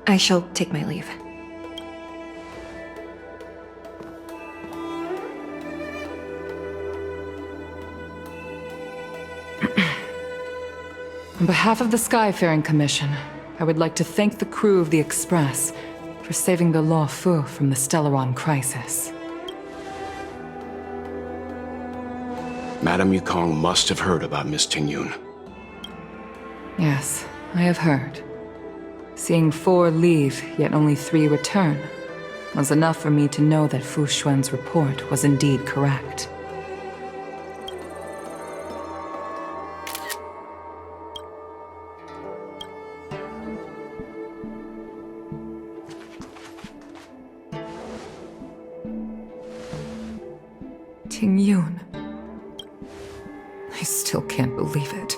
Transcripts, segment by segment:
I shall take my leave. On behalf of the Skyfaring Commission, I would like to thank the crew of the Express for saving the Law Fu from the Stellaron crisis. Madame Yukong must have heard about Miss Tingyun. Yes, I have heard. Seeing 4 leave, yet only 3 return, was enough for me to know that Fu Xuan's report was indeed correct. Tingyun. I still can't believe it.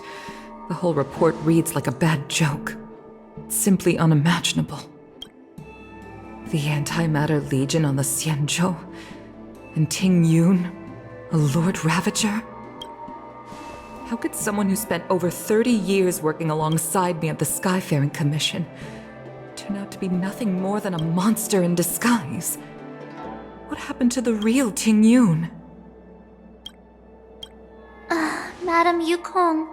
The whole report reads like a bad joke. It's simply unimaginable. The Antimatter Legion on the Xiangzhou, and Tingyun, a Lord Ravager? How could someone who spent over 30 years working alongside me at the Skyfaring Commission turn out to be nothing more than a monster in disguise? What happened to the real Tingyun? Madame Yukong.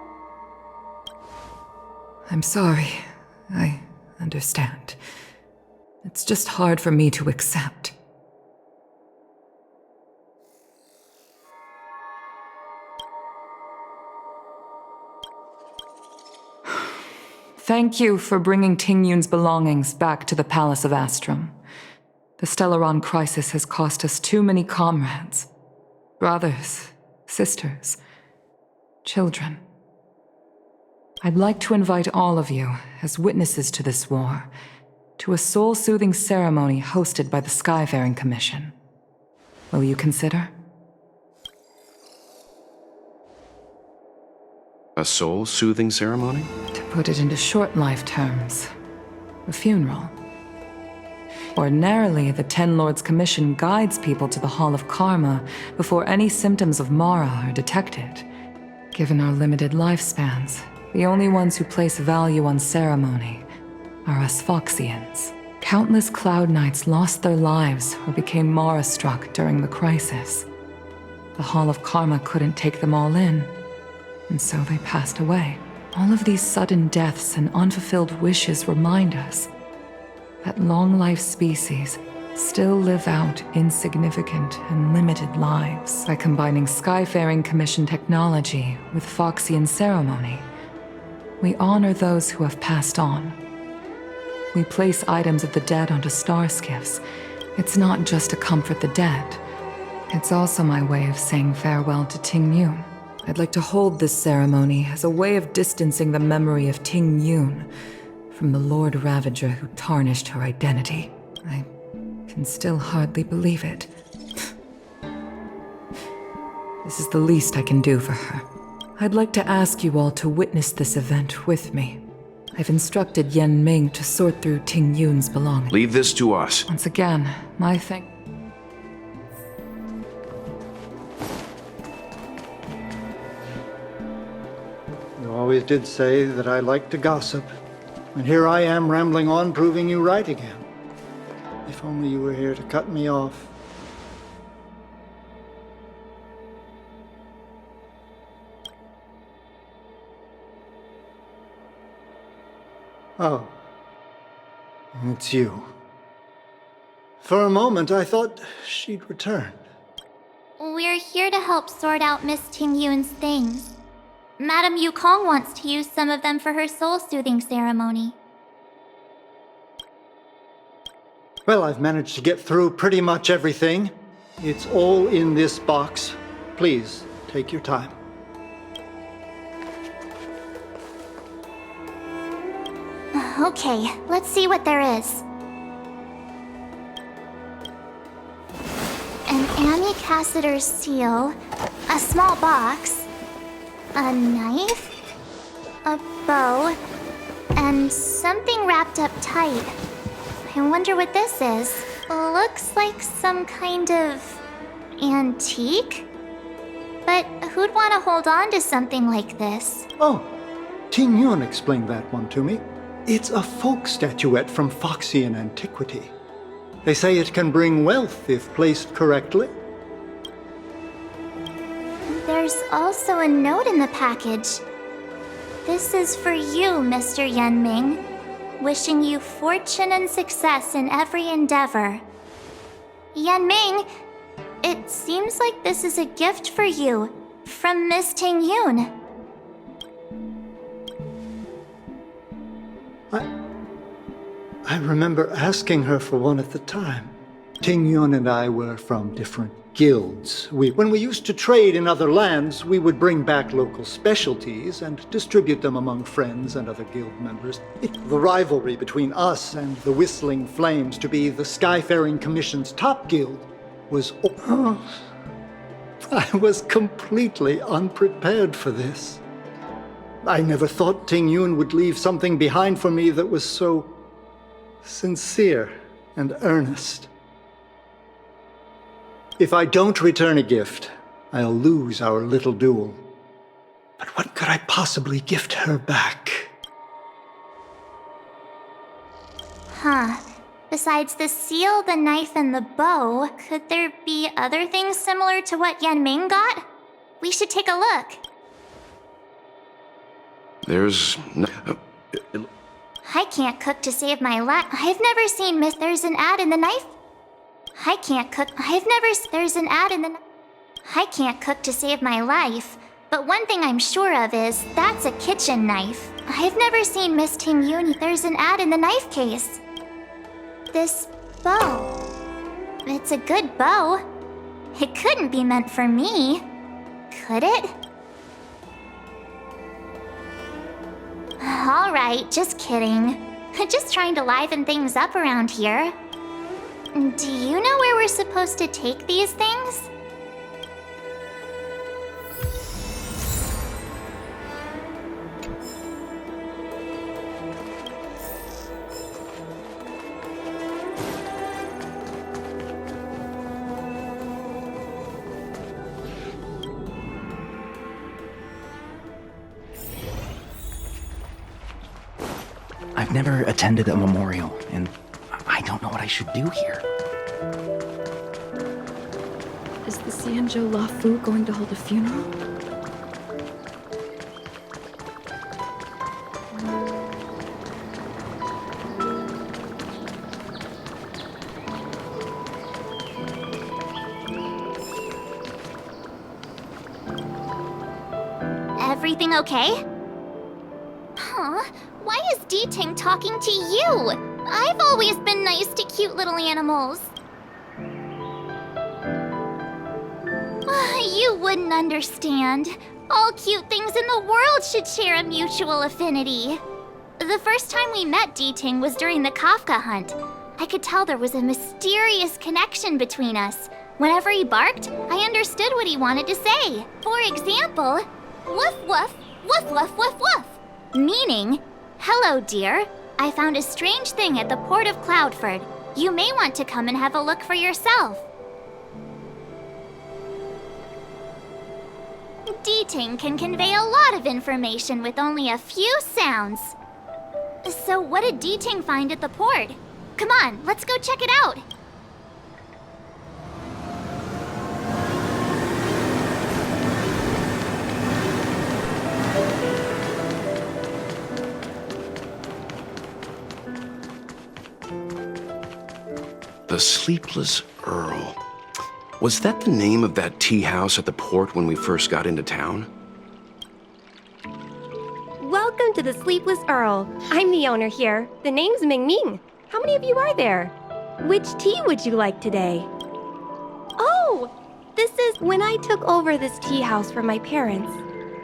I'm sorry. I understand. It's just hard for me to accept. Thank you for bringing Tingyun's belongings back to the Palace of Astrum. The Stellaron crisis has cost us too many comrades. Brothers, sisters, children. I'd like to invite all of you, as witnesses to this war, to a soul-soothing ceremony hosted by the Skyfaring Commission. Will you consider? A soul-soothing ceremony? To put it into short life terms, a funeral. Ordinarily, the Ten Lords Commission guides people to the Hall of Karma before any symptoms of Mara are detected. Given our limited lifespans, the only ones who place value on ceremony are us Foxians. Countless Cloud Knights lost their lives or became Mara-struck during the crisis. The Hall of Karma couldn't take them all in, and so they passed away. All of these sudden deaths and unfulfilled wishes remind us that long-life species still live out insignificant and limited lives. By combining Skyfaring Commission technology with Foxian ceremony, we honor those who have passed on. We place items of the dead onto star skiffs. It's not just to comfort the dead. It's also my way of saying farewell to Tingyun. I'd like to hold this ceremony as a way of distancing the memory of Tingyun from the Lord Ravager who tarnished her identity. I can still hardly believe it. This is the least I can do for her. I'd like to ask you all to witness this event with me. I've instructed Yen Ming to sort through Tingyun's belongings. Leave this to us. Once again, my thank... You always did say that I like to gossip. And here I am rambling on, proving you right again. If only you were here to cut me off. Oh. It's you. For a moment, I thought she'd returned. We're here to help sort out Miss Tingyun's things. Madame Yukong wants to use some of them for her soul-soothing ceremony. Well, I've managed to get through pretty much everything. It's all in this box. Please, take your time. Okay, let's see what there is. An Amicassator's seal, a small box, a knife, a bow, and something wrapped up tight. I wonder what this is. Looks like some kind of antique? But who'd want to hold on to something like this? Oh, Tingyun explained that one to me. It's a folk statuette from Foxian antiquity. They say it can bring wealth if placed correctly. There's also a note in the package. This is for you, Mr. Yanming. Wishing you fortune and success in every endeavor. Yanming, it seems like this is a gift for you from Miss Tingyun. I remember asking her for one at the time. Tingyun and I were from different guilds. When we used to trade in other lands, we would bring back local specialties and distribute them among friends and other guild members. The rivalry between us and the Whistling Flames to be the Skyfaring Commission's top guild was... I was completely unprepared for this. I never thought Tingyun would leave something behind for me that was so sincere and earnest. If I don't return a gift, I'll lose our little duel. But what could I possibly gift her back? Huh. Besides the seal, the knife, and the bow, could there be other things similar to what Yanming got? We should take a look. There's no... I can't cook to save my life. I've never seen There's an ad in the knife. I can't cook. There's an ad in the... I can't cook to save my life. But one thing I'm sure of is, that's a kitchen knife. I've never seen Miss Tingyun. There's an ad in the knife case. This bow. It's a good bow. It couldn't be meant for me. Could it? Alright, just kidding. Just trying to liven things up around here. Do you know where we're supposed to take these things? I've never attended a memorial, and I don't know what I should do here. Is the Xiangzhou Lafu going to hold a funeral? Everything okay? Huh? Why is D-Ting talking to you? I've always been nice to cute little animals. You wouldn't understand. All cute things in the world should share a mutual affinity. The first time we met D-Ting was during the Kafka hunt. I could tell there was a mysterious connection between us. Whenever he barked, I understood what he wanted to say. For example, woof woof, woof woof woof woof. Meaning, hello dear, I found a strange thing at the port of Cloudford. You may want to come and have a look for yourself. D-Ting can convey a lot of information with only a few sounds. So what did D-Ting find at the port? Come on, let's go check it out. The Sleepless Earl. Was that the name of that tea house at the port when we first got into town? Welcome to the Sleepless Earl. I'm the owner here. The name's Ming Ming. How many of you are there? Which tea would you like today? Oh, this is when I took over this tea house from my parents.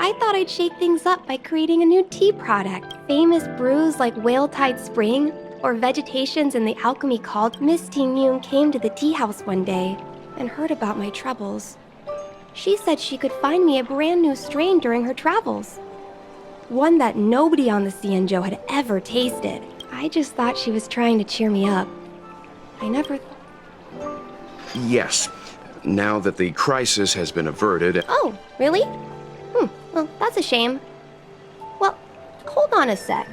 I thought I'd shake things up by creating a new tea product. Famous brews like Whale Tide Spring or Vegetations in the Alchemy Called. Miss Tingyung came to the tea house one day and heard about my troubles. She said she could find me a brand new strain during her travels. One that nobody on the Xiangzhou had ever tasted. I just thought she was trying to cheer me up. I never... Yes. Now that the crisis has been averted... Oh, really? Well, that's a shame. Well, hold on a sec.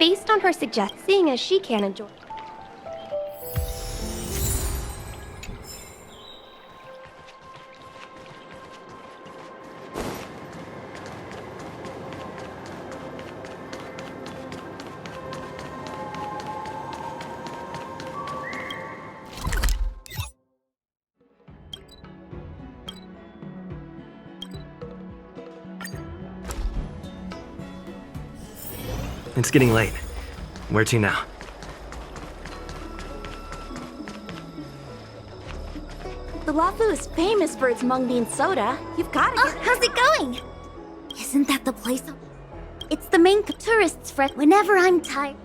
based on her seeing as she can't enjoy. It's getting late. Where to now? The Lafu is famous for its mung bean soda. You've gotta get it. How's it going? Isn't that the place? It's the main tourists' friend whenever I'm tired.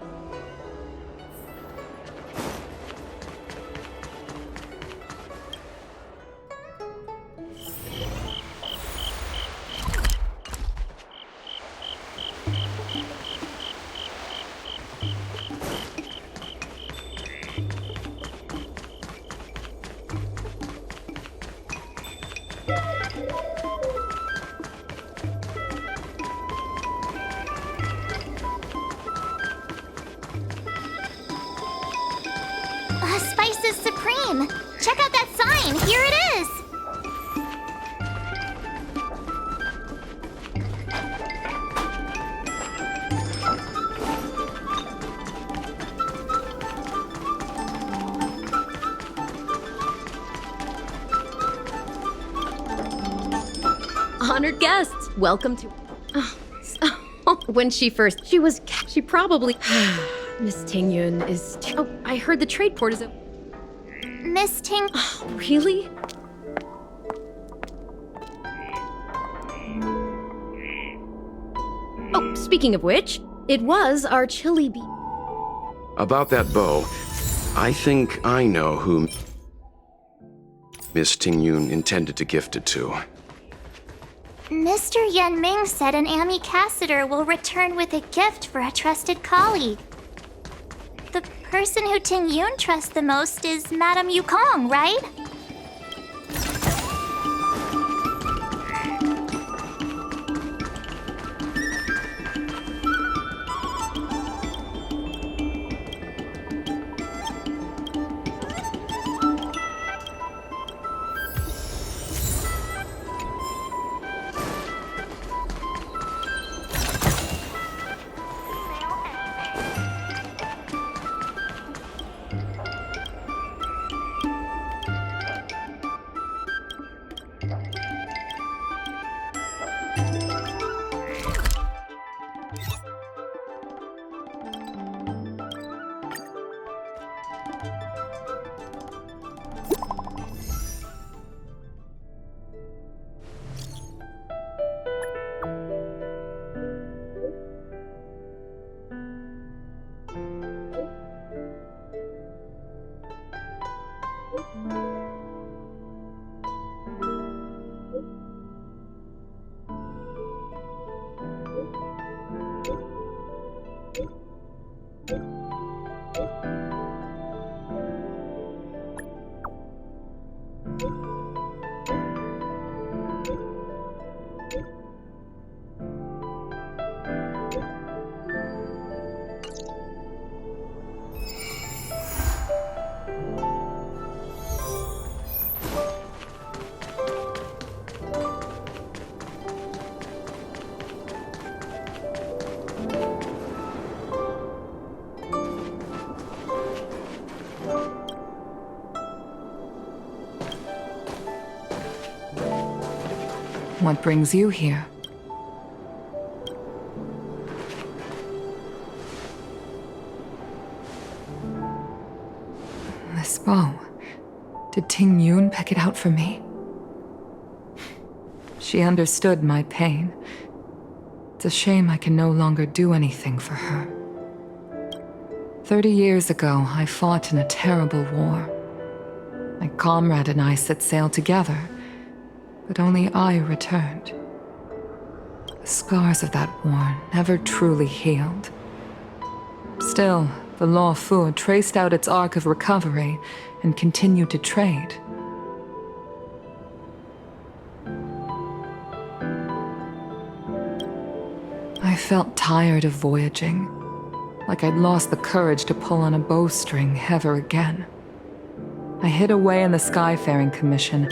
Spice is supreme. Check out that sign. Here it is. 100 guests. Welcome to. When she probably. Miss Tingyun is. Oh, I heard the trade port is. Miss Ting. Really? Oh, speaking of which, it was our chili bee. About that bow, I think I know who Miss Tingyun intended to gift it to. Mr. Yan Ming said an ambassador will return with a gift for a trusted colleague. The person who Tingyun trusts the most is Madame Yukong, right? What brings you here? This bow. Did Tingyun pick it out for me? She understood my pain. It's a shame I can no longer do anything for her. 30 years ago, I fought in a terrible war. My comrade and I set sail together, but only I returned. The scars of that war never truly healed. Still, the Law Fu traced out its arc of recovery and continued to trade. I felt tired of voyaging. like I'd lost the courage to pull on a bowstring ever again. I hid away in the Skyfaring Commission.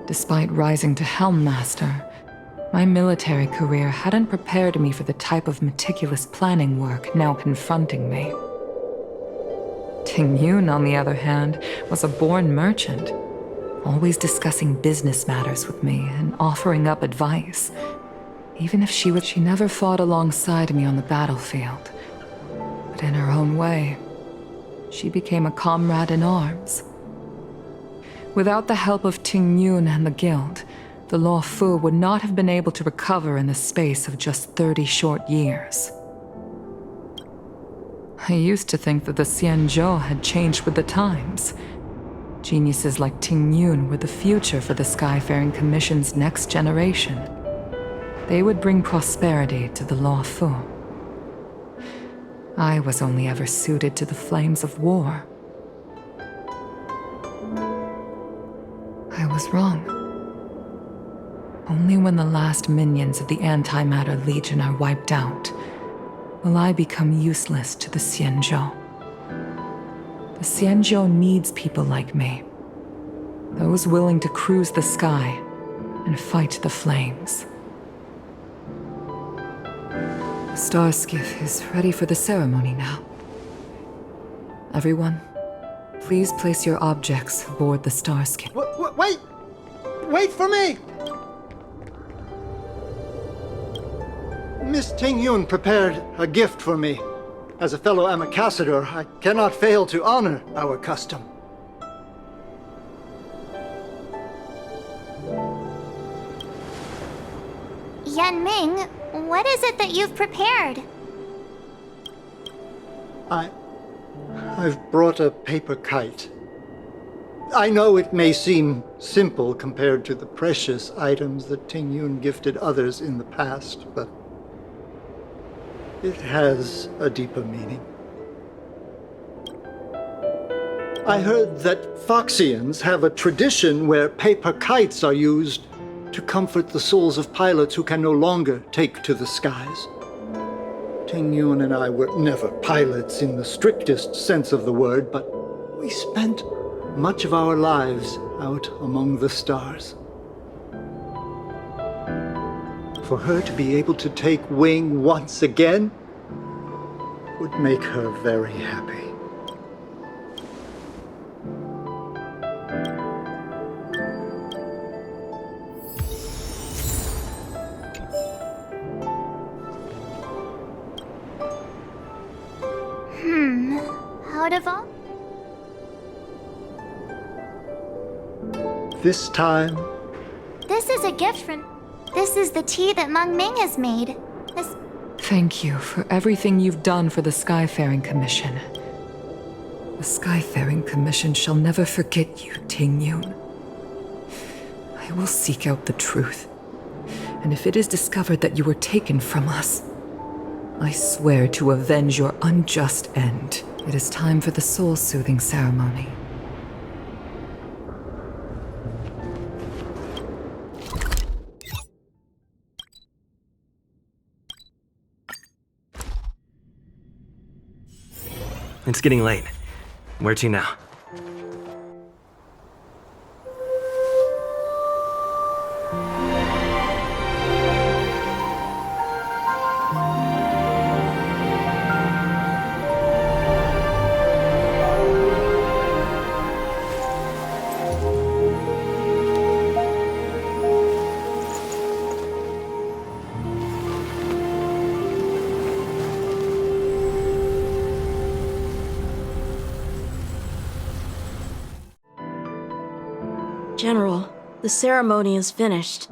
Despite rising to Helm Master, my military career hadn't prepared me for the type of meticulous planning work now confronting me. Tingyun, on the other hand, was a born merchant, always discussing business matters with me and offering up advice. Even if she never fought alongside me on the battlefield. But in her own way, she became a comrade in arms. Without the help of Tingyun and the Guild, the Law Fu would not have been able to recover in the space of just 30 short years. I used to think that the Xiangzhou had changed with the times. Geniuses like Tingyun were the future for the Skyfaring Commission's next generation. They would bring prosperity to the Law Fu. I was only ever suited to the flames of war. I was wrong. Only when the last minions of the Antimatter Legion are wiped out will I become useless to the Xiangzhou. The Xiangzhou needs people like me. Those willing to cruise the sky and fight the flames. The star skiff is ready for the ceremony now. Everyone, please place your objects aboard the star skiff. Wait! Wait for me! Miss Tingyun prepared a gift for me. As a fellow ambassador, I cannot fail to honor our custom. Yanming, what is it that you've prepared? I've brought a paper kite. I know it may seem simple compared to the precious items that Tingyun gifted others in the past, but it has a deeper meaning. I heard that Foxians have a tradition where paper kites are used to comfort the souls of pilots who can no longer take to the skies. Tingyun and I were never pilots in the strictest sense of the word, but we spent much of our lives out among the stars. For her to be able to take wing once again would make her very happy. Out of all? This time, This is a gift from... This is the tea that Meng Ming has made. This... Thank you for everything you've done for the Skyfaring Commission. The Skyfaring Commission shall never forget you, Tingyun. I will seek out the truth. And if it is discovered that you were taken from us, I swear to avenge your unjust end. It is time for the soul-soothing ceremony. It's getting late. Where to now? General, the ceremony is finished.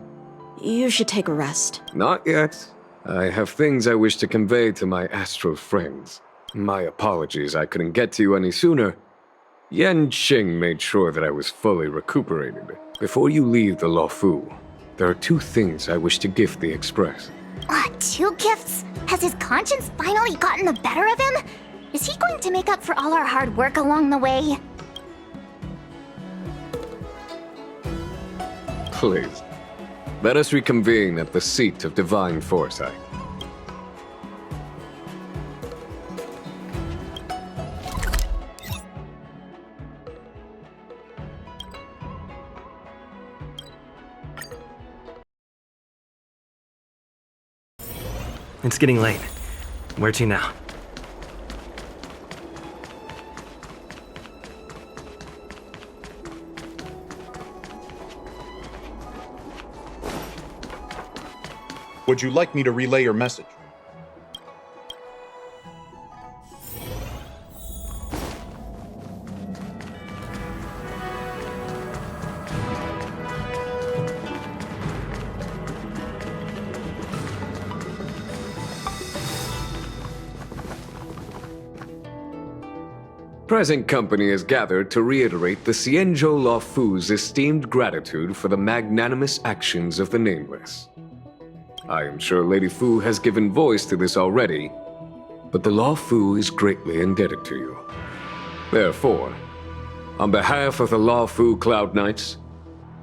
You should take a rest. Not yet. I have things I wish to convey to my astral friends. My apologies I couldn't get to you any sooner. Yan Qing made sure that I was fully recuperated. Before you leave the Law Fu, there are two things I wish to gift the Express. 2 gifts? Has his conscience finally gotten the better of him? Is he going to make up for all our hard work along the way? Please, let us reconvene at the seat of divine foresight. It's getting late. Where to now? Would you like me to relay your message? Present company is gathered to reiterate the Xiangzhou Luofu's esteemed gratitude for the magnanimous actions of the Nameless. I am sure Lady Fu has given voice to this already, but the Luofu is greatly indebted to you. Therefore, on behalf of the Luofu Cloud Knights,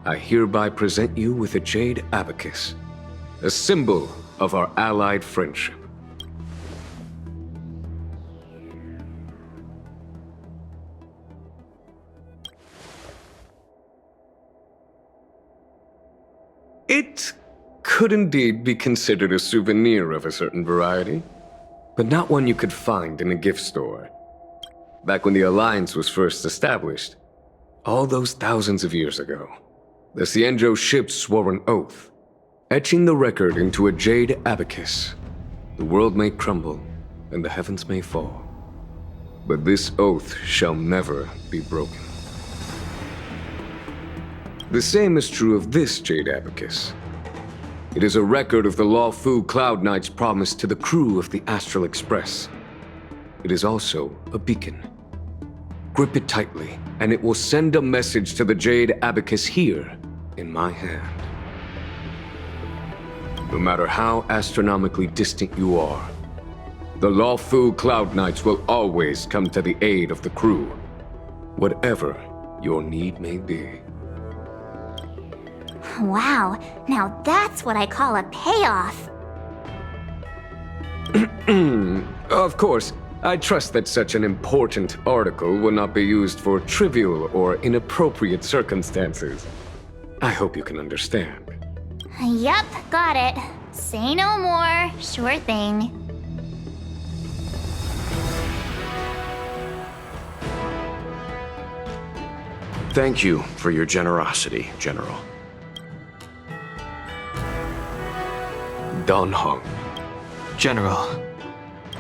I hereby present you with a jade abacus, a symbol of our allied friendship. It could indeed be considered a souvenir of a certain variety, but not one you could find in a gift store. Back when the Alliance was first established, all those thousands of years ago, the Xiangzhou ships swore an oath, etching the record into a jade abacus. The world may crumble, and the heavens may fall, but this oath shall never be broken. The same is true of this jade abacus. It is a record of the Luofu Cloud Knight's promise to the crew of the Astral Express. It is also a beacon. Grip it tightly, and it will send a message to the jade abacus here in my hand. No matter how astronomically distant you are, the Luofu Cloud Knights will always come to the aid of the crew, whatever your need may be. Wow, now that's what I call a payoff. Of course, I trust that such an important article will not be used for trivial or inappropriate circumstances. I hope you can understand. Yep, got it. Say no more. Sure thing. Thank you for your generosity, General. Don Hong. General.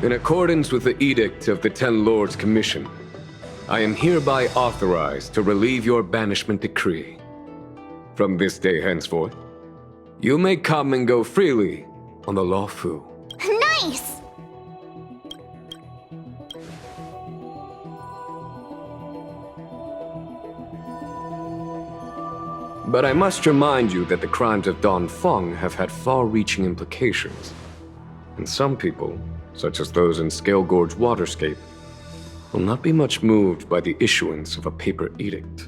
In accordance with the Edict of the Ten Lords Commission, I am hereby authorized to relieve your banishment decree. From this day henceforth, you may come and go freely on the Luofu. Nice! But I must remind you that the crimes of Don Feng have had far-reaching implications. And some people, such as those in Scale Gorge Waterscape, will not be much moved by the issuance of a paper edict.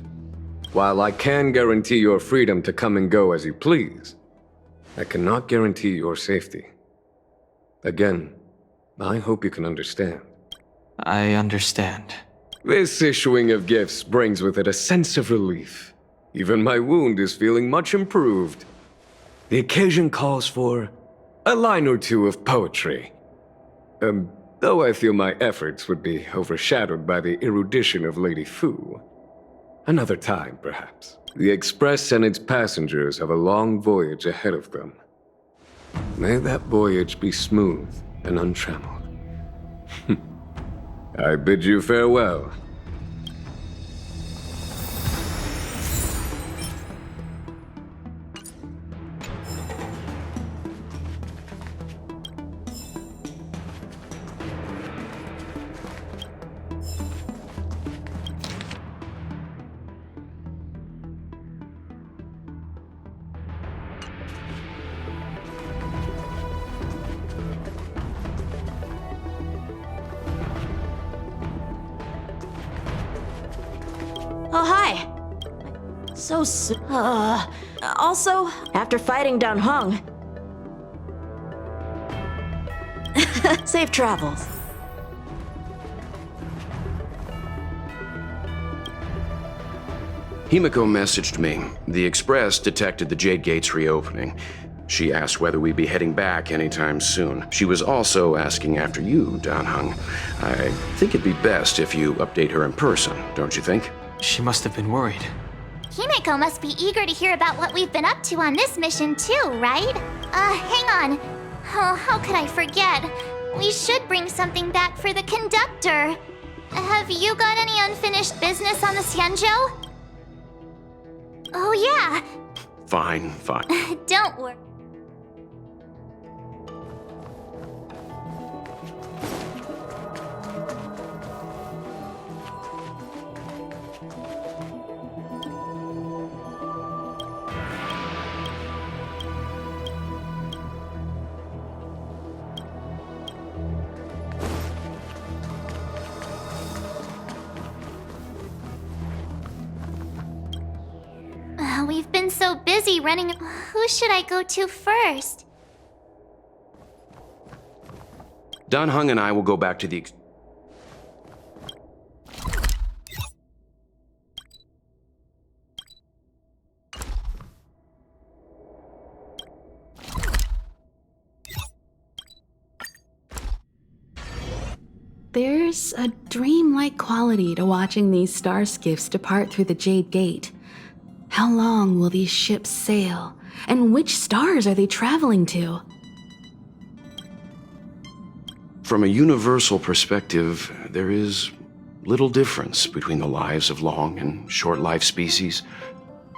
While I can guarantee your freedom to come and go as you please, I cannot guarantee your safety. Again, I hope you can understand. I understand. This issuing of gifts brings with it a sense of relief. Even my wound is feeling much improved. The occasion calls for a line or two of poetry. Though I feel my efforts would be overshadowed by the erudition of Lady Fu. Another time, perhaps. The Express and its passengers have a long voyage ahead of them. May that voyage be smooth and untrammeled. I bid you farewell. Oh, hi. Also, after fighting Don Hong. Safe travels. Himiko messaged me. The Express detected the Jade Gates reopening. She asked whether we'd be heading back anytime soon. She was also asking after you, Danheng. I think it'd be best if you update her in person, don't you think? She must have been worried. Himeko must be eager to hear about what we've been up to on this mission too, right? Hang on. Oh, how could I forget? We should bring something back for the conductor. Have you got any unfinished business on the Xiangzhou? Oh yeah. Fine. Don't worry. We've been so busy running. Who should I go to first? Danheng and I will go back to the... There's a dreamlike quality to watching these star skiffs depart through the Jade Gate. How long will these ships sail? And which stars are they traveling to? From a universal perspective, there is little difference between the lives of long and short-lived species.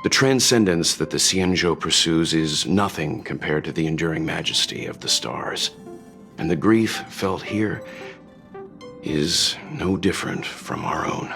The transcendence that the Xiangzhou pursues is nothing compared to the enduring majesty of the stars. And the grief felt here is no different from our own.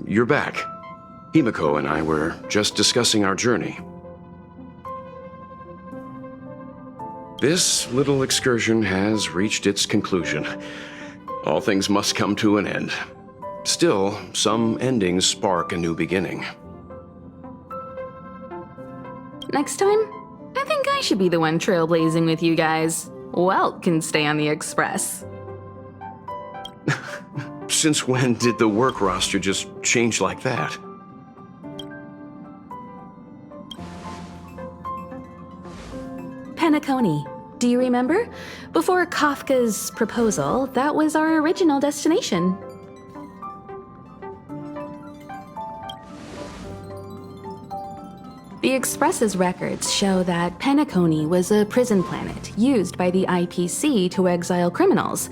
You're back. Himeko and I were just discussing our journey. This little excursion has reached its conclusion. All things must come to an end. Still, some endings spark a new beginning. Next time, I think I should be the one trailblazing with you guys. Welt can stay on the Express. Since when did the work roster just change like that? Penacony. Do you remember? Before Kafka's proposal, that was our original destination. The Express's records show that Penacony was a prison planet used by the IPC to exile criminals.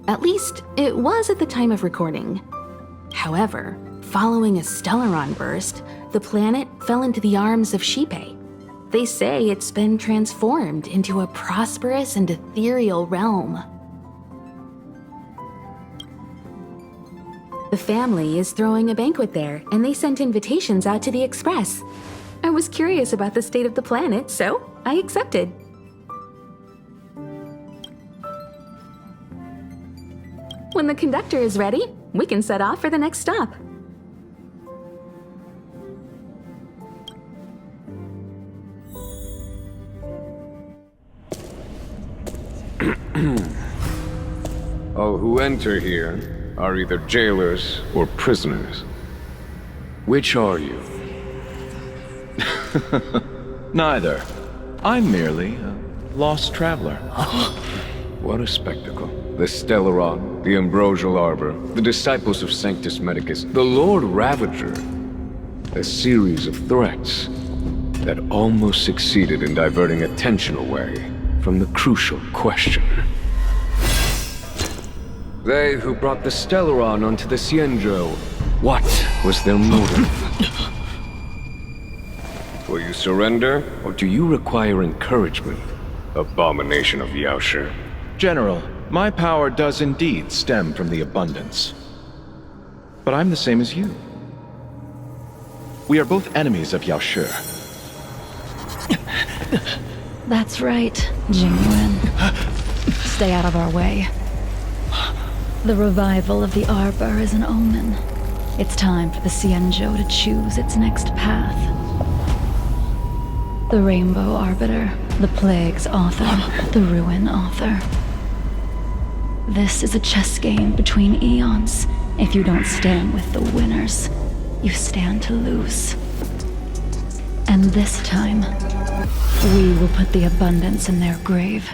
At least, it was at the time of recording. However, following a Stellaron burst, the planet fell into the arms of Xipe. They say it's been transformed into a prosperous and ethereal realm. The family is throwing a banquet there, and they sent invitations out to the Express. I was curious about the state of the planet, so I accepted. When the conductor is ready, we can set off for the next stop. All who enter here are either jailers or prisoners. Which are you? Neither. I'm merely a lost traveler. What a spectacle. The Stellaron, the Ambrosial Arbor, the disciples of Sanctus Medicus, the Lord Ravager. A series of threats that almost succeeded in diverting attention away from the crucial question. They who brought the Stellaron onto the Xiangzhou, what was their motive? Will you surrender, or do you require encouragement, abomination of Yaoshi? General, my power does indeed stem from the abundance. But I'm the same as you. We are both enemies of Yaoshi. That's right, Jingyun. Stay out of our way. The revival of the Arbor is an omen. It's time for the Xiangzhou to choose its next path. The Rainbow Arbiter, the Plague's author, the Ruin author. This is a chess game between eons. If you don't stand with the winners, you stand to lose. And this time, we will put the abundance in their grave.